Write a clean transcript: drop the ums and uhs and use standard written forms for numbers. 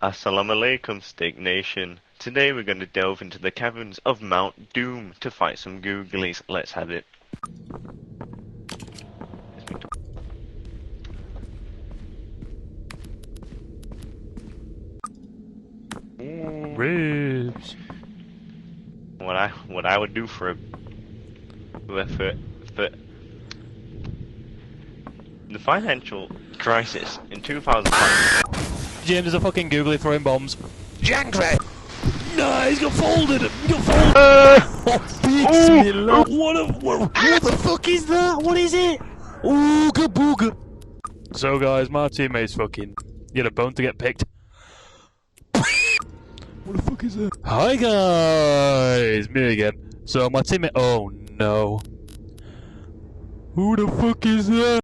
Assalamu alaikum, Steak Nation. Today we're going to delve into the caverns of Mount Doom to fight some googlies. Let's have it. Ribs. What I would do for the financial crisis in 2005. James is a fucking googly throwing bombs. Jankre! No, he's got folded! He got folded! Bismillah! What the fuck is that? What is it? Ooga booga! So guys, my teammate's fucking... You had a bone to get picked. What the fuck is that? Hi guys! Me again. So my teammate... Oh no. Who the fuck is that?